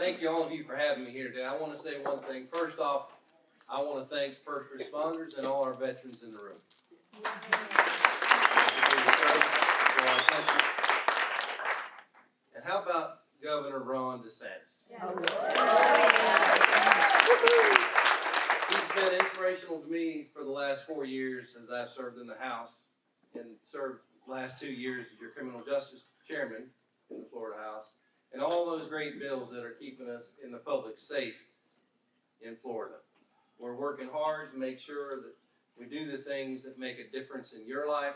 Thank you, all of you, for having me here today. I want to say one thing. First off, I want to thank first responders and all our veterans in the room. And how about Governor Ron DeSantis? He's been inspirational to me for the last 4 years as I've served in the House and served the last 2 years as your criminal justice chairman in the Florida House, and all those great bills that are keeping us in the public safe in Florida. We're working hard to make sure that we do the things that make a difference in your life,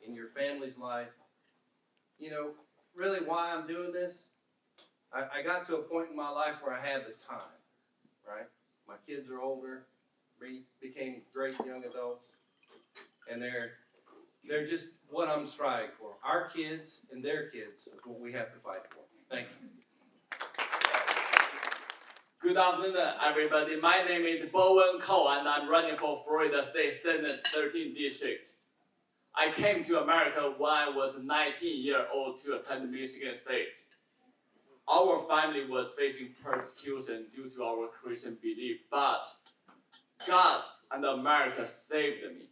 in your family's life. You know, really why I'm doing this, I got to a point in my life where I had the time, right? My kids are older, became great young adults, and they're just what I'm striving for. Our kids and their kids is what we have to fight for. Thank you. Good afternoon, everybody. My name is Bowen, and I'm running for Florida State Senate 13th District. I came to America when I was 19 years old to attend Michigan State. Our family was facing persecution due to our Christian belief, but God and America saved me.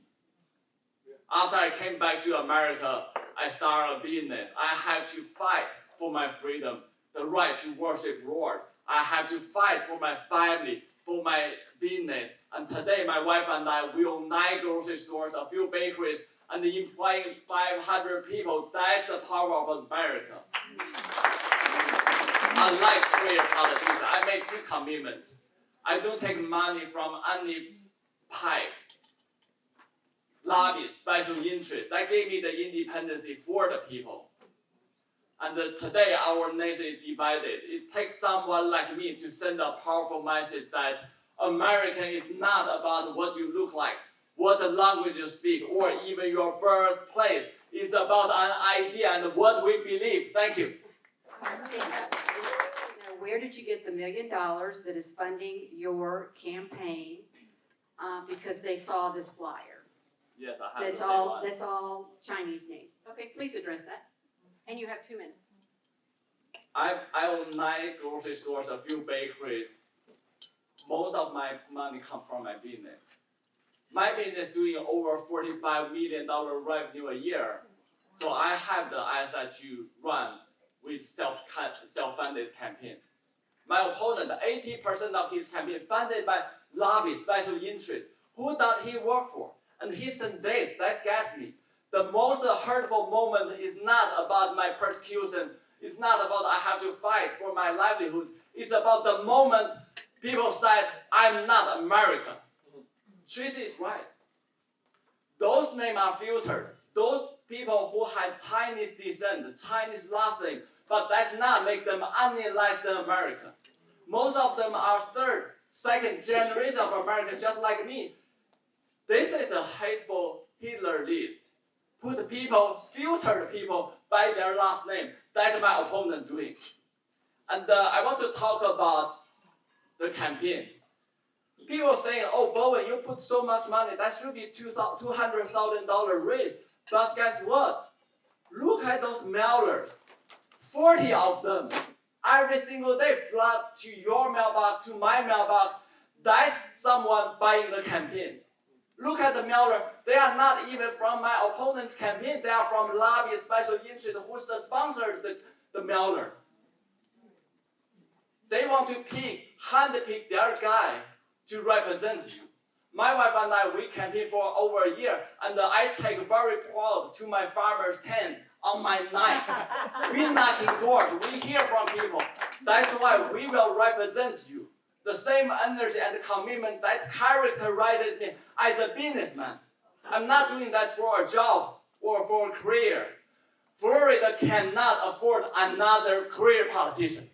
After I came back to America, I started a business. I had to fight for my freedom, the right to worship Lord. I had to fight for my family, for my business. And today, my wife and I, we own 9 grocery stores, a few bakeries, and employing 500 people. That's the power of America. Unlike career politics, I make 2 commitments. I don't take money from any pipe, lobby, special interest. That gave me the independence for the people. And today our nation is divided. It takes someone like me to send a powerful message that American is not about what you look like, what language you speak, or even your birthplace. It's about an idea and what we believe. Thank you. Now, where did you get the $1 million that is funding your campaign? Because they saw this flyer. Yes, I have. That's all Chinese names. Okay, please address that. And you have 2 minutes. I own 9 grocery stores, a few bakeries. Most of my money comes from my business. My business is doing over $45 million revenue a year. So I have the asset to run with self-funded campaign. My opponent, 80% of his campaign funded by lobby, special interest. Who does he work for? And he said this, that gets me. The most hurtful moment is not about my persecution. It's not about I have to fight for my livelihood. It's about the moment people said, I'm not American. Tracy is right. Those names are filtered. Those people who have Chinese descent, Chinese last name, but does not make them any less than American. Most of them are 3rd, 2nd generation of Americans, just like me. This is a hateful Hitler list. Put people, filtered people by their last name. That's my opponent doing. And I want to talk about the campaign. People saying, oh, Bowen, you put so much money, that should be $200,000 raise. But guess what? Look at those mailers. 40 of them. Every single day flood to your mailbox, to my mailbox. That's someone buying the campaign. Look at the mailer. They are not even from my opponent's campaign. They are from lobby special interest who sponsored the mailer. They want to handpick their guy to represent you. My wife and I, we campaigned for over a year, and I take very proud to my farmer's tent on my night. We knocking doors. We hear from people. That's why we will represent you. The same energy and commitment that characterizes me as a businessman. I'm not doing that for a job or for a career. Florida cannot afford another career politician.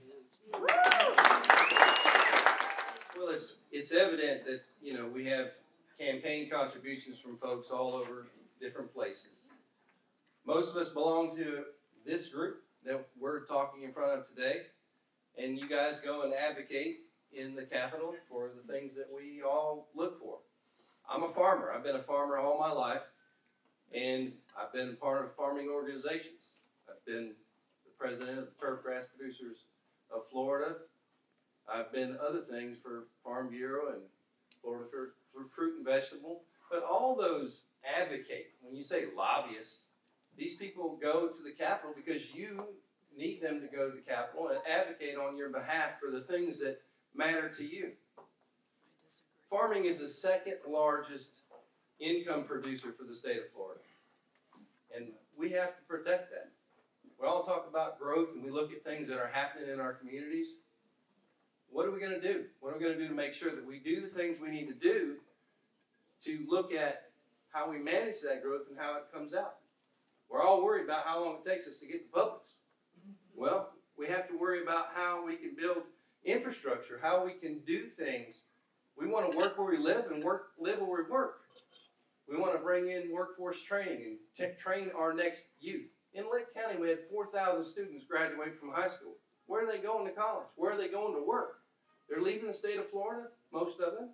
Well, it's evident that, you know, we have campaign contributions from folks all over different places. Most of us belong to this group that we're talking in front of today, and you guys go and advocate in the Capitol for the things that we all look for. I'm a farmer. I've been a farmer all my life, and I've been part of farming organizations. I've been the president of the Turf Grass Producers of Florida, I've been other things for Farm Bureau and Florida for fruit and vegetable. But all those advocate, when you say lobbyists, these people go to the Capitol because you need them to go to the Capitol and advocate on your behalf for the things that matter to you. Farming is the second largest income producer for the state of Florida. And we have to protect that. We all talk about growth and we look at things that are happening in our communities. What are we going to do? What are we going to do to make sure that we do the things we need to do to look at how we manage that growth and how it comes out? We're all worried about how long it takes us to get to Publix. Well, we have to worry about how we can build infrastructure, how we can do things. We want to work where we live and live where we work. We want to bring in workforce training and train our next youth. In Lake County, we had 4,000 students graduate from high school. Where are they going to college? Where are they going to work? They're leaving the state of Florida, most of them.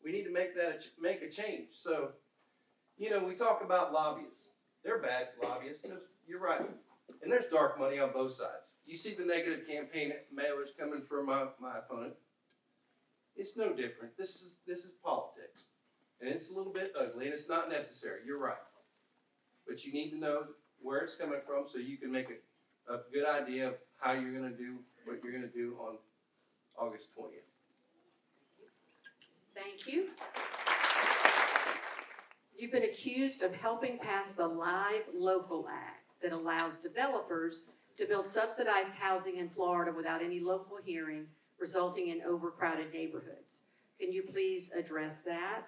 We need to make a change. So, you know, we talk about lobbyists. They're bad lobbyists. You're right. And there's dark money on both sides. You see the negative campaign mailers coming from my opponent. It's no different. This is politics. And it's a little bit ugly, and it's not necessary. You're right. But you need to know where it's coming from so you can make a good idea of how you're going to do what you're going to do on August 20th. Thank you. You've been accused of helping pass the Live Local Act that allows developers to build subsidized housing in Florida without any local hearing, resulting in overcrowded neighborhoods. Can you please address that?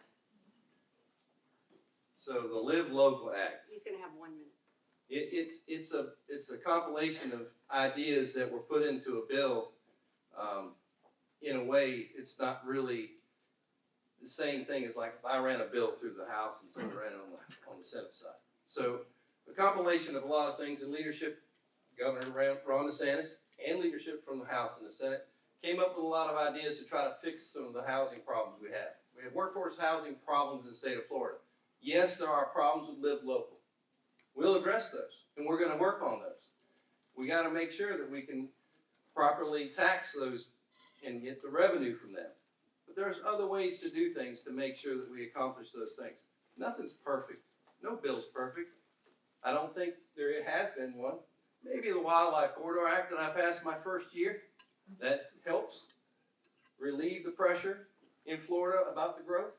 So the Live Local Act. He's going to have 1 minute. It's a compilation of ideas that were put into a bill. In a way, it's not really the same thing as like if I ran a bill through the House and someone ran it on the Senate side. So a compilation of a lot of things in leadership, Governor Ron DeSantis and leadership from the House and the Senate came up with a lot of ideas to try to fix some of the housing problems we have. We have workforce housing problems in the state of Florida. Yes, there are problems with Live Local. We'll address those, and we're going to work on those. We got to make sure that we can properly tax those and get the revenue from them. But there's other ways to do things to make sure that we accomplish those things. Nothing's perfect. No bill's perfect. I don't think there has been one. Maybe the Wildlife Corridor Act that I passed my first year, that helps relieve the pressure in Florida about the growth.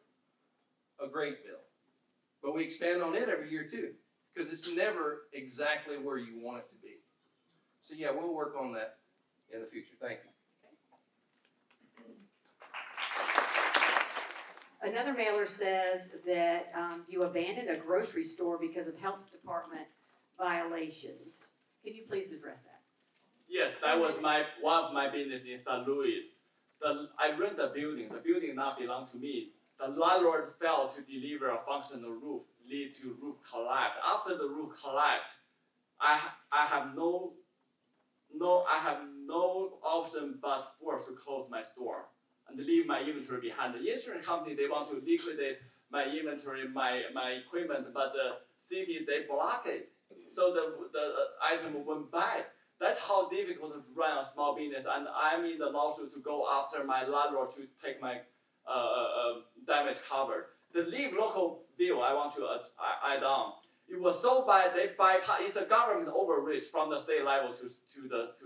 A great bill. But we expand on it every year too, because it's never exactly where you want it to be. So yeah, we'll work on that in the future. Thank you. Another mailer says that you abandoned a grocery store because of health department violations. Can you please address that? Yes, that was one of my business in St. Louis. I rent the building. The building not belong to me. The landlord failed to deliver a functional roof, lead to roof collapse. After the roof collapsed, I have no option but forced to close my store and leave my inventory behind. The insurance company, they want to liquidate my inventory, my equipment, but the city, they block it. So the item went bad. That's how difficult to run a small business. And I'm in the lawsuit to go after my landlord to take my damage covered. The Live Local bill I want to add on. It was so bad they bypass. It's a government overreach from the state level to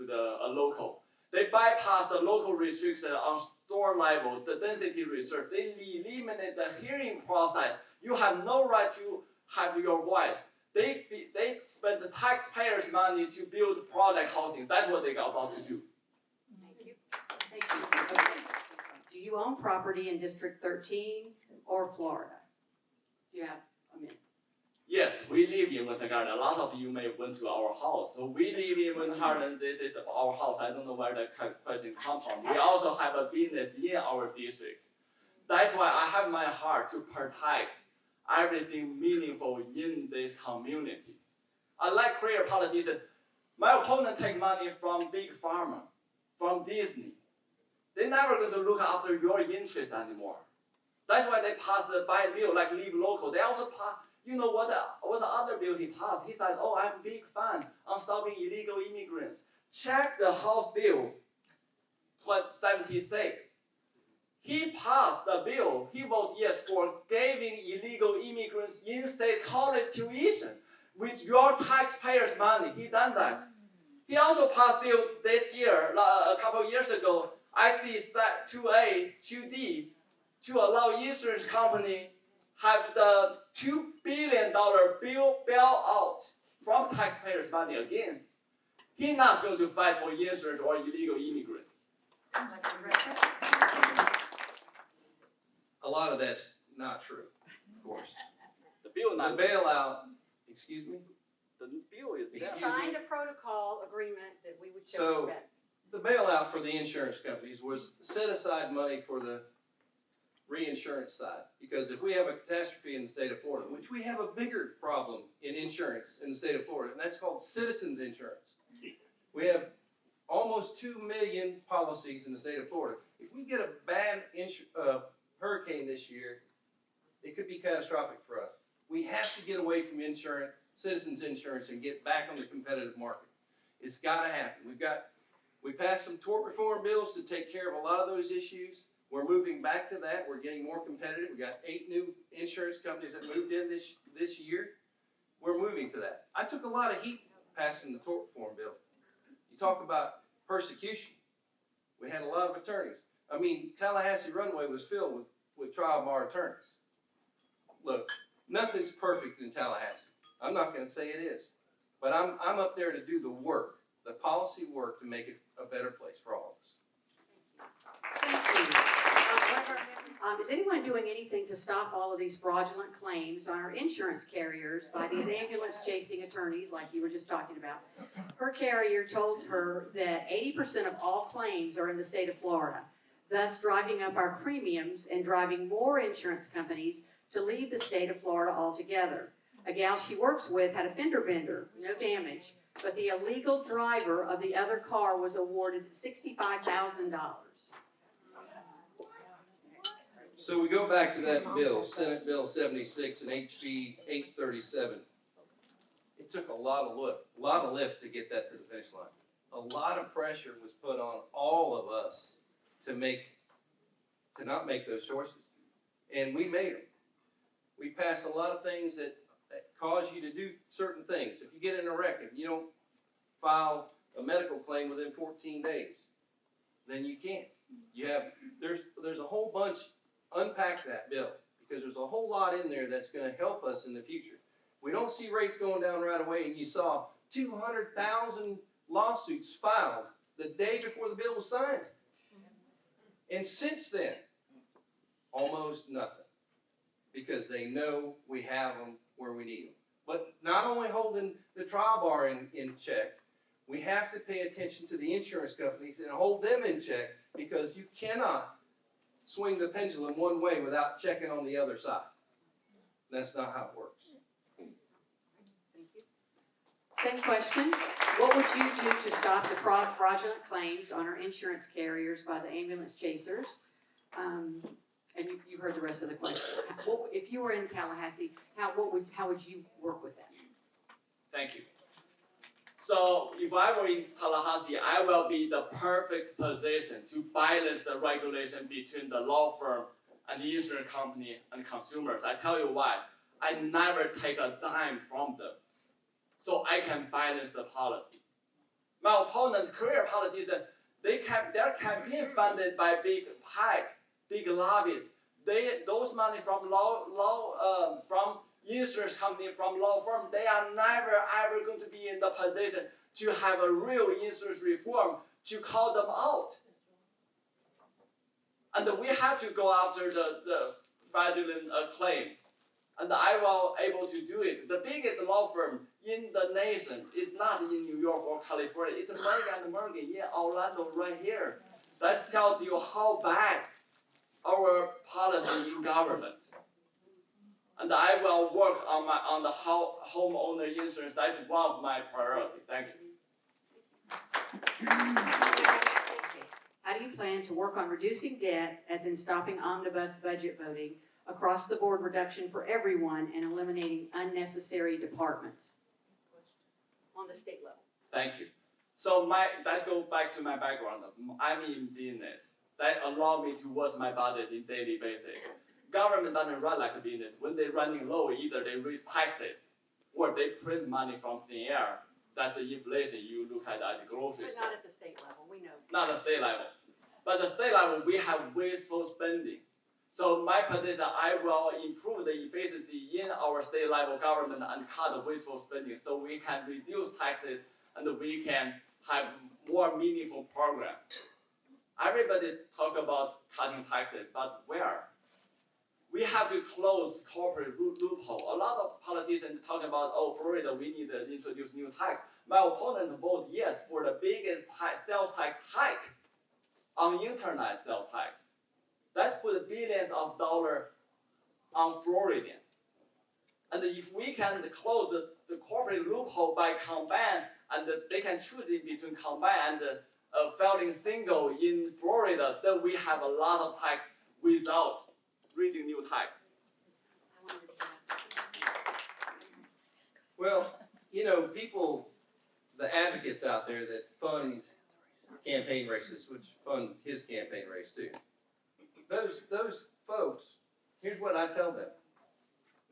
the local. They bypass the local restriction on store level, the density research. They eliminate the hearing process. You have no right to have your voice. They spend the taxpayers' money to build project housing. That's what they are about to do. Thank you. Thank you. Do you own property in District 13 or Florida? Do you have a minute? Yes, we live in Winter Garden. A lot of you may went to our house. So we live in Winter Garden. This is our house. I don't know where the question comes from. We also have a business in our district. That's why I have my heart to protect everything meaningful in this community. Unlike career politicians, my opponent take money from Big Pharma, from Disney. They're never going to look after your interests anymore. That's why they passed the bad bill like Live Local. They also passed, you know what the other bill he passed? He said, oh, I'm a big fan on stopping illegal immigrants. Check the House bill 76. He passed the bill, he voted yes for giving illegal immigrants in-state college tuition with your taxpayers' money. He done that. He also passed bill this year, a couple of years ago, SB 2A, 2D, to allow insurance company have the $2 billion bailout from taxpayers' money again. He's not going to fight for insurance or illegal immigrants. A lot of that's not true, of course. The bill The bailout, excuse me? The bill is We there. signed a protocol agreement that we would show So- respect. The bailout for the insurance companies was set aside money for the reinsurance side. Because if we have a catastrophe in the state of Florida, which we have a bigger problem in insurance in the state of Florida, and that's called citizens insurance. We have almost 2 million policies in the state of Florida. If we get a bad hurricane this year, it could be catastrophic for us. We have to get away from insurance, citizens insurance, and get back on the competitive market. It's got to happen. We passed some tort reform bills to take care of a lot of those issues. We're moving back to that. We're getting more competitive. We got 8 new insurance companies that moved in this year. We're moving to that. I took a lot of heat passing the tort reform bill. You talk about persecution. We had a lot of attorneys. I mean, Tallahassee Runway was filled with trial bar attorneys. Look, nothing's perfect in Tallahassee. I'm not going to say it is. But I'm up there to do the work, the policy work to make it a better place for all of us. Thank you. Is anyone doing anything to stop all of these fraudulent claims on our insurance carriers by these ambulance chasing attorneys like you were just talking about? Her carrier told her that 80% of all claims are in the state of Florida, thus driving up our premiums and driving more insurance companies to leave the state of Florida altogether. A gal she works with had a fender bender, no damage, but the illegal driver of the other car was awarded $65,000. So we go back to that bill, Senate Bill 76 and HB 837. It took a lot of lift to get that to the finish line. A lot of pressure was put on all of us to not make those choices. And we made them. We passed a lot of things that cause you to do certain things. If you get in a wreck, if you don't file a medical claim within 14 days, then you can't. There's a whole bunch. Unpack that bill, because there's a whole lot in there that's going to help us in the future. We don't see rates going down right away, and you saw 200,000 lawsuits filed the day before the bill was signed. And since then, almost nothing, because they know we have them where we need them. But not only holding the trial bar in check, we have to pay attention to the insurance companies and hold them in check, because you cannot swing the pendulum one way without checking on the other side. That's not how it works. Thank you. Same question. What would you do to stop the fraudulent claims on our insurance carriers by the ambulance chasers? And you heard the rest of the question. If you were in Tallahassee, how would you work with them? Thank you. So if I were in Tallahassee, I will be the perfect position to balance the regulation between the law firm and the insurance company and consumers. I tell you why. I never take a dime from them, so I can balance the policy. My opponent's career politician, their campaign funded by big PAC, big lobbyists. Those money from from insurance company, from law firm, they are never ever going to be in the position to have a real insurance reform to call them out. And we have to go after the fraudulent claim. And I was able to do it. The biggest law firm in the nation is not in New York or California. It's Morgan & Morgan in Orlando right here. That tells you how bad our policy in government. And I will work on the homeowner insurance. That's one of my priorities. Thank you. How do you plan to work on reducing debt, as in stopping omnibus budget voting, across the board reduction for everyone, and eliminating unnecessary departments on the state level? Thank you. So that goes back to my background. I'm in business. That allow me to watch my budget in daily basis. Government doesn't run like a business. When they're running low, either they raise taxes or they print money from thin air. That's the inflation you look at the grocery But store. not at the state level, we know. Not the state level. But the state level, we have wasteful spending. So my position, I will improve the efficiency in our state level government and cut the wasteful spending so we can reduce taxes and we can have more meaningful program. Everybody talk about cutting taxes, but where? We have to close corporate loophole. A lot of politicians talk about, oh, Florida, we need to introduce new tax. My opponent voted yes for the biggest sales tax hike on internet sales tax. That's put billions of dollars on Floridian. And if we can close the corporate loophole by combine, and they can choose in between combine and filing single in Florida, then we have a lot of tax without raising new tax. Well, you know, people, the advocates out there that fund campaign races, which fund his campaign race too. Those folks, here's what I tell them.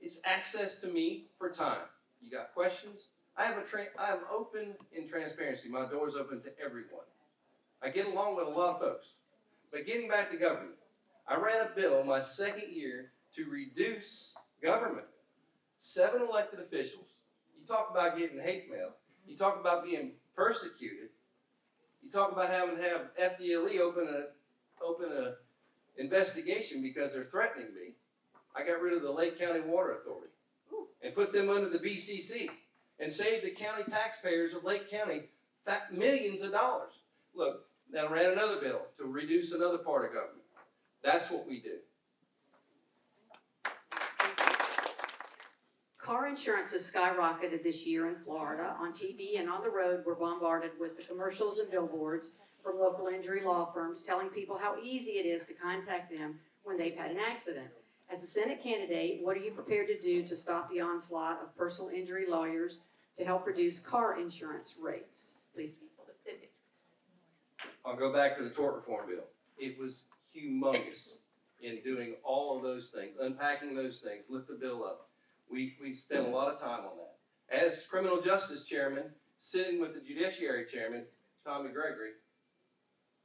It's access to me for time. You got questions? I am open in transparency. My door's open to everyone. I get along with a lot of folks. But getting back to government, I ran a bill my second year to reduce government. 7 elected officials. You talk about getting hate mail. You talk about being persecuted. You talk about having to have FDLE open a investigation because they're threatening me. I got rid of the Lake County Water Authority and put them under the BCC and saved the county taxpayers of Lake County millions of dollars. Look, now ran another bill to reduce another part of government. That's what we do. Car insurance has skyrocketed this year in Florida. On TV and on the road, we're bombarded with the commercials and billboards from local injury law firms telling people how easy it is to contact them when they've had an accident. As a Senate candidate, what are you prepared to do to stop the onslaught of personal injury lawyers to help reduce car insurance rates? Please be specific. I'll go back to the tort reform bill. It was humongous in doing all of those things, unpacking those things, lift the bill up. We spent a lot of time on that. As criminal justice chairman, sitting with the judiciary chairman, Tommy Gregory,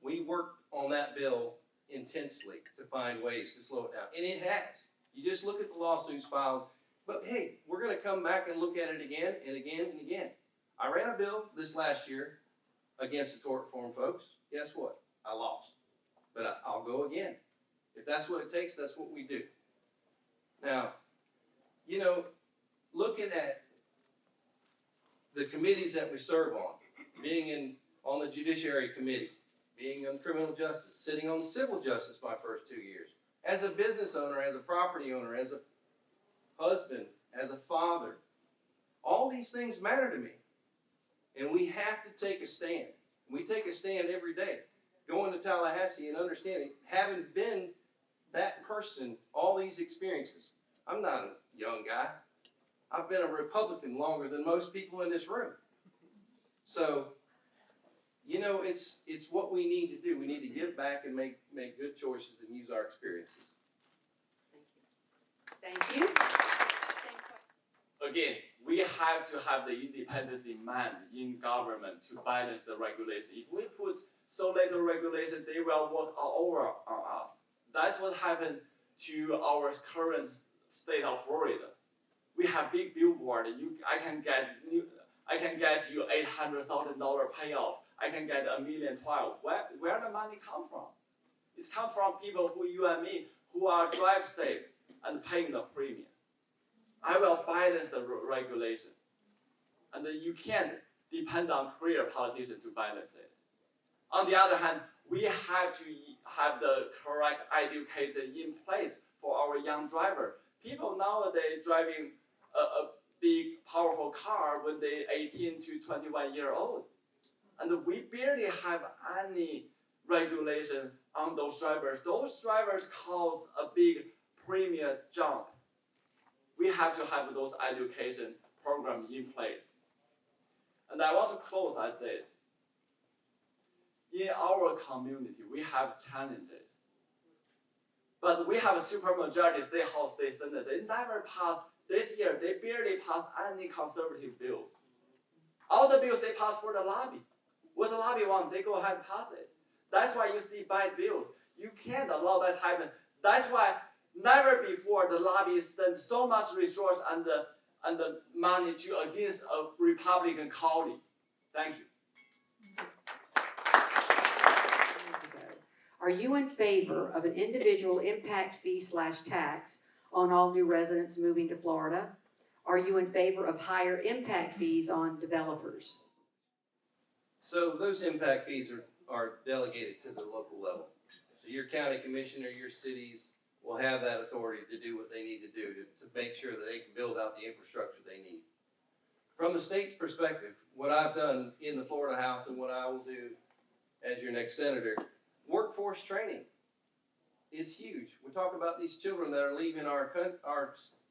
we worked on that bill intensely to find ways to slow it down. And it has. You just look at the lawsuits filed. But hey, we're going to come back and look at it again and again and again. I ran a bill this last year against the tort reform folks. Guess what? I lost. But I'll go again. If that's what it takes, that's what we do. Now, you know, looking at the committees that we serve on, being on the Judiciary Committee, being on criminal justice, sitting on civil justice my first 2 years, as a business owner, as a property owner, as a husband, as a father, all these things matter to me. And we have to take a stand. We take a stand every day. Going to Tallahassee and understanding, having been that person, all these experiences. I'm not a young guy. I've been a Republican longer than most people in this room. So, you know, it's what we need to do. We need to give back and make good choices and use our experiences. Thank you. Again, we have to have the independence in mind in government to balance the regulation. If we put so little regulation, they will work all over on us. That's what happened to our current state of Florida. We have big billboard. I can get you $800,000 payoff. I can get $1.2 million. Where the money come from? It's come from people who you and me who are drive safe and paying the premium. I will balance the regulation, and you can't depend on career politicians to balance it. On the other hand, we have to have the correct education in place for our young driver. People nowadays driving a big, powerful car when they're 18 to 21 years old. And we barely have any regulation on those drivers. Those drivers cause a big premium jump. We have to have those education programs in place. And I want to close at this. in our community, we have challenges. But we have a supermajority state house, state senate. They never passed, this year, they barely passed any conservative bills. All the bills they pass for the lobby. What the lobby wants, they go ahead and pass it. That's why you see bad bills. You can't allow that to happen. That's why never before the lobby spent so much resource and the money to against a Republican colleague. Thank you. Are you in favor of an individual impact fee / tax on all new residents moving to Florida? Are you in favor of higher impact fees on developers? So those impact fees are delegated to the local level. So your county commissioner, your cities will have that authority to do what they need to do to make sure that they can build out the infrastructure they need. From the state's perspective, what I've done in the Florida House and what I will do as your next senator, workforce training is huge. We talk about these children that are leaving our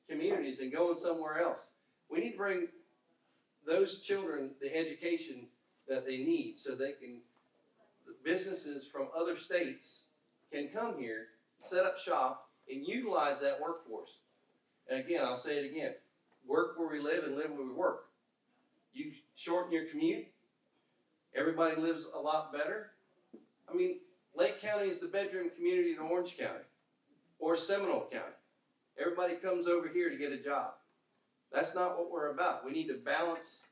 communities and going somewhere else. We need to bring those children the education that they need so they can, the businesses from other states can come here, set up shop, and utilize that workforce. And again, I'll say it again, work where we live and live where we work. You shorten your commute, everybody lives a lot better. I mean, Lake County is the bedroom community in Orange County or Seminole County. Everybody comes over here to get a job. That's not what we're about. We need to balance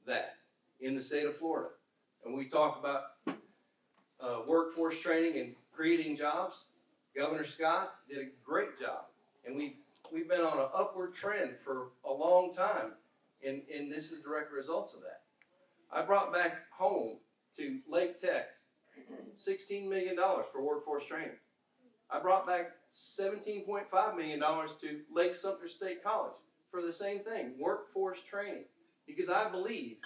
that in the state of Florida. And we talk about workforce training and creating jobs. Governor Scott did a great job. And we've been on an upward trend for a long time. And this is direct results of that. I brought back home to Lake Tech $16 million for workforce training. I brought back $17.5 million to Lake Sumter State College for the same thing, workforce training. Because I believe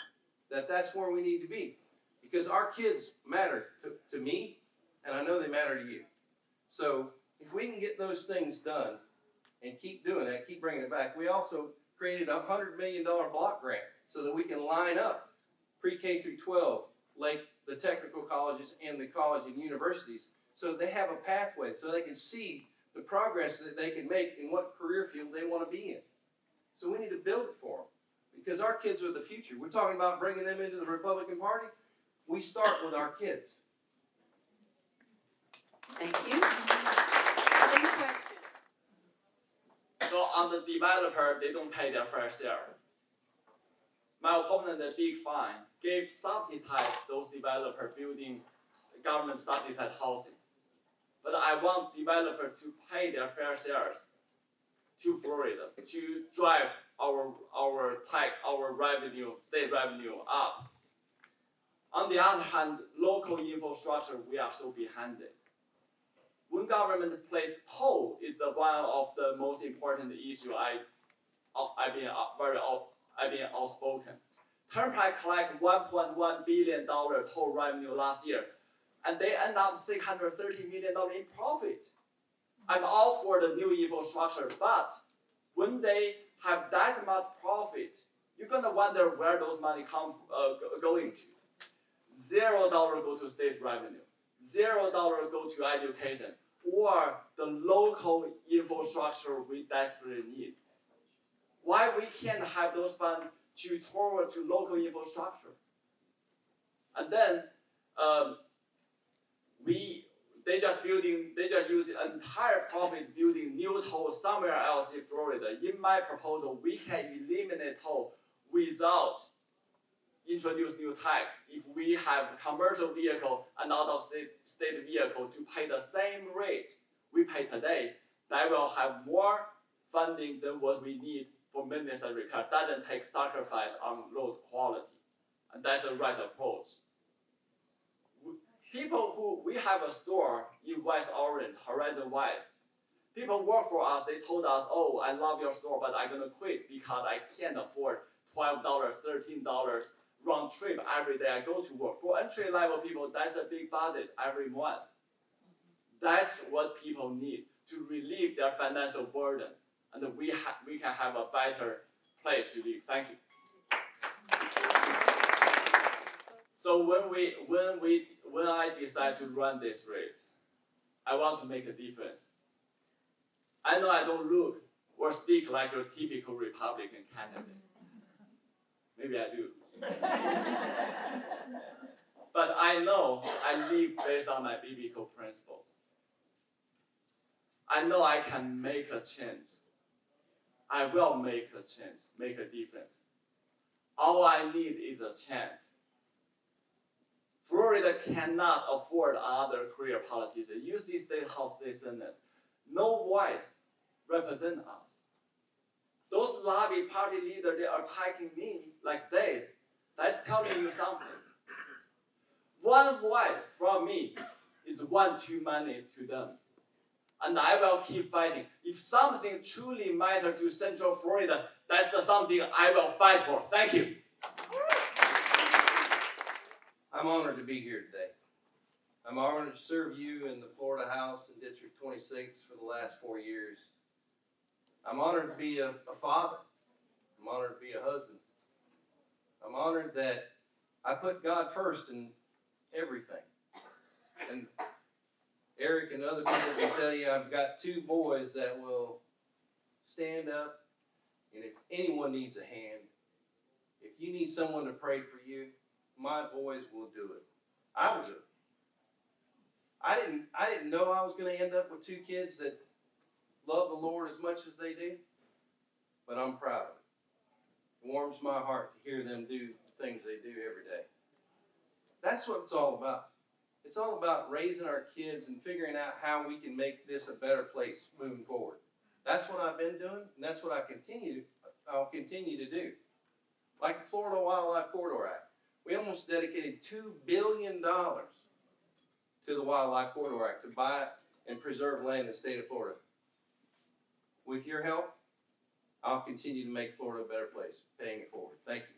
that that's where we need to be. Because our kids matter to me, and I know they matter to you. So if we can get those things done and keep doing that, keep bringing it back. We also created a $100 million block grant so that we can line up pre-K through 12, like the technical colleges and the college and universities, so they have a pathway, so they can see the progress that they can make in what career field they want to be in. So we need to build it for them, because our kids are the future. We're talking about bringing them into the Republican Party. We start with our kids. Thank you. Same question. So on the developer, they don't pay their fair share. My opponent, the Big Fine, gave subsidized those developers building government subsidized housing. But I want developers to pay their fair shares to Florida to drive our revenue, state revenue up. On the other hand, local infrastructure, we are so behind it. When government plays toll is the one of the most important issue I've been outspoken. Turnpike collect $1.1 billion toll revenue last year, and they end up $630 million in profit. I'm all for the new infrastructure, but when they have that much profit, you're gonna wonder where those money going to. $0 go to state revenue, $0 go to education, or the local infrastructure we desperately need. Why we can't have those funds to toward to local infrastructure? And then they just use the entire profit building new toll somewhere else in Florida. In my proposal, we can eliminate toll without introduce new tax. If we have commercial vehicle and out of state vehicle to pay the same rate we pay today, that will have more funding than what we need for maintenance and repair. Doesn't take sacrifice on road quality, and that's the right approach. We have a store in West Orange, Horizon West. People work for us, they told us, oh, I love your store, but I'm gonna quit because I can't afford $12, $13 round trip every day I go to work. For entry level people, that's a big budget every month. That's what people need to relieve their financial burden, and we can have a better place to live. Thank you. So when I decide to run this race, I want to make a difference. I know I don't look or speak like a typical Republican candidate. Maybe I do. But I know I live based on my biblical principles. I know I can make a change. I will make a change, make a difference. All I need is a chance. Florida cannot afford other career politicians. You see state house, state senate. No voice represent us. Those lobby party leaders, they are attacking me like this. That's telling you something. One voice from me is one too many to them. And I will keep fighting. If something truly matters to Central Florida, that's the something I will fight for. Thank you. I'm honored to be here today. I'm honored to serve you in the Florida House in District 26 for the last 4 years. I'm honored to be a father. I'm honored to be a husband. I'm honored that I put God first in everything. And Eric and other people can tell you I've got 2 boys that will stand up, and if anyone needs a hand, if you need someone to pray for you, my boys will do it. I will do it. I didn't know I was going to end up with 2 kids that love the Lord as much as they do, but I'm proud of it. It warms my heart to hear them do the things they do every day. That's what it's all about. It's all about raising our kids and figuring out how we can make this a better place moving forward. That's what I've been doing, and that's what I'll continue to do. Like the Florida Wildlife Corridor Act. We almost dedicated $2 billion to the Wildlife Corridor Act to buy and preserve land in the state of Florida. With your help, I'll continue to make Florida a better place, paying it forward. Thank you.